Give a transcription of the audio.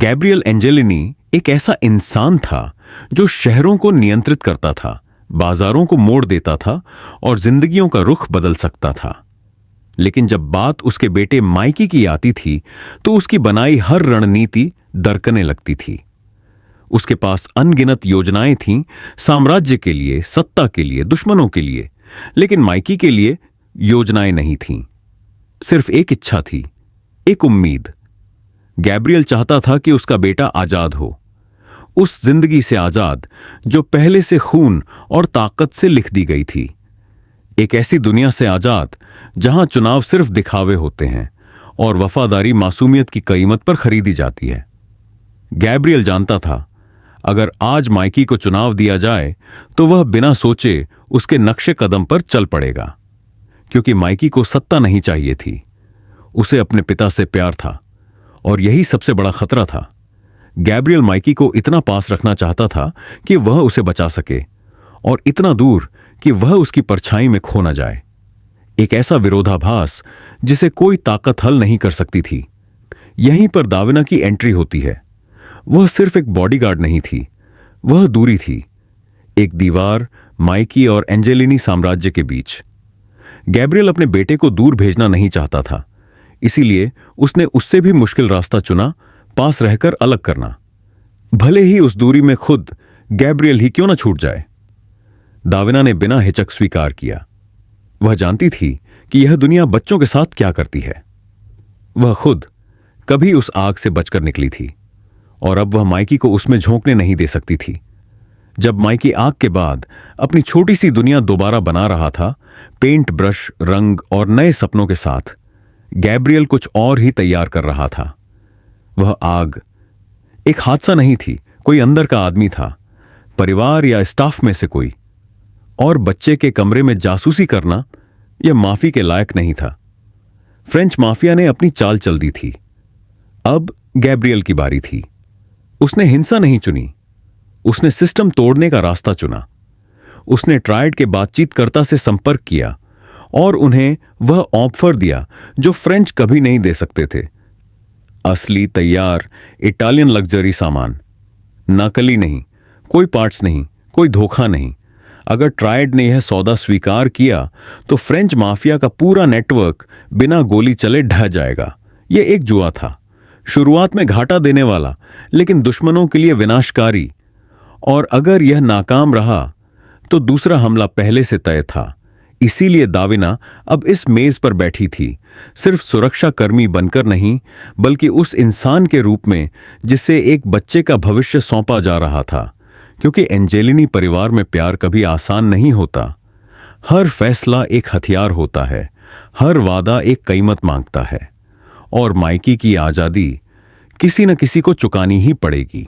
Gabriel Angelini एक ऐसा इंसान था जो शहरों को नियंत्रित करता था, बाजारों को मोड़ देता था और जिंदगियों का रुख बदल सकता था। लेकिन जब बात उसके बेटे माइकी की आती थी तो उसकी बनाई हर रणनीति दरकने लगती थी। उसके पास अनगिनत योजनाएं थीं, साम्राज्य के लिए, सत्ता के लिए, दुश्मनों के लिए। लेकिन माइकी के लिए योजनाएं नहीं थीं। सिर्फ एक इच्छा थी, एक उम्मीद। गैब्रियल चाहता था कि उसका बेटा आजाद हो, उस जिंदगी से आजाद जो पहले से खून और ताकत से लिख दी गई थी। एक ऐसी दुनिया से आजाद जहां चुनाव सिर्फ दिखावे होते हैं और वफादारी मासूमियत की कीमत पर खरीदी जाती है। गैब्रियल जानता था, अगर आज माइकी को चुनाव दिया जाए तो वह बिना सोचे उसके नक्शे कदम पर चल पड़ेगा, क्योंकि माइकी को सत्ता नहीं चाहिए थी, उसे अपने पिता से प्यार था और यही सबसे बड़ा खतरा था। गैब्रियल माइकी को इतना पास रखना चाहता था कि वह उसे बचा सके और इतना दूर कि वह उसकी परछाई में खो न जाए। एक ऐसा विरोधाभास जिसे कोई ताकत हल नहीं कर सकती थी। यहीं पर दाविना की एंट्री होती है। वह सिर्फ एक बॉडीगार्ड नहीं थी, वह दूरी थी, एक दीवार माइकी और एंजेलिनी साम्राज्य के बीच। गैब्रियल अपने बेटे को दूर भेजना नहीं चाहता था, इसीलिए उसने उससे भी मुश्किल रास्ता चुना, पास रहकर अलग करना, भले ही उस दूरी में खुद गैब्रियल ही क्यों न छूट जाए। दाविना ने बिना हिचक स्वीकार किया। वह जानती थी कि यह दुनिया बच्चों के साथ क्या करती है। वह खुद कभी उस आग से बचकर निकली थी और अब वह माइकी को उसमें झोंकने नहीं दे सकती थी। जब माइकी आग के बाद अपनी छोटी सी दुनिया दोबारा बना रहा था, पेंट ब्रश, रंग और नए सपनों के साथ, गैब्रियल कुछ और ही तैयार कर रहा था। वह आग एक हादसा नहीं थी, कोई अंदर का आदमी था, परिवार या स्टाफ में से कोई। और बच्चे के कमरे में जासूसी करना यह माफी के लायक नहीं था। फ्रेंच माफिया ने अपनी चाल चल दी थी। अब गैब्रियल की बारी थी। उसने हिंसा नहीं चुनी, उसने सिस्टम तोड़ने का रास्ता चुना। उसने ट्रायड के बातचीतकर्ता से संपर्क किया और उन्हें वह ऑफर दिया जो फ्रेंच कभी नहीं दे सकते थे। असली, तैयार इटालियन लग्जरी सामान, नकली नहीं, कोई पार्ट्स नहीं, कोई धोखा नहीं। अगर ट्रायड ने यह सौदा स्वीकार किया तो फ्रेंच माफिया का पूरा नेटवर्क बिना गोली चले ढह जाएगा। यह एक जुआ था, शुरुआत में घाटा देने वाला, लेकिन दुश्मनों के लिए विनाशकारी। और अगर यह नाकाम रहा तो दूसरा हमला पहले से तय था। इसीलिए दाविना अब इस मेज पर बैठी थी, सिर्फ सुरक्षा कर्मी बनकर नहीं, बल्कि उस इंसान के रूप में जिसे एक बच्चे का भविष्य सौंपा जा रहा था। क्योंकि एंजेलिनी परिवार में प्यार कभी आसान नहीं होता। हर फैसला एक हथियार होता है, हर वादा एक कीमत मांगता है, और माइकी की आजादी किसी न किसी को चुकानी ही पड़ेगी।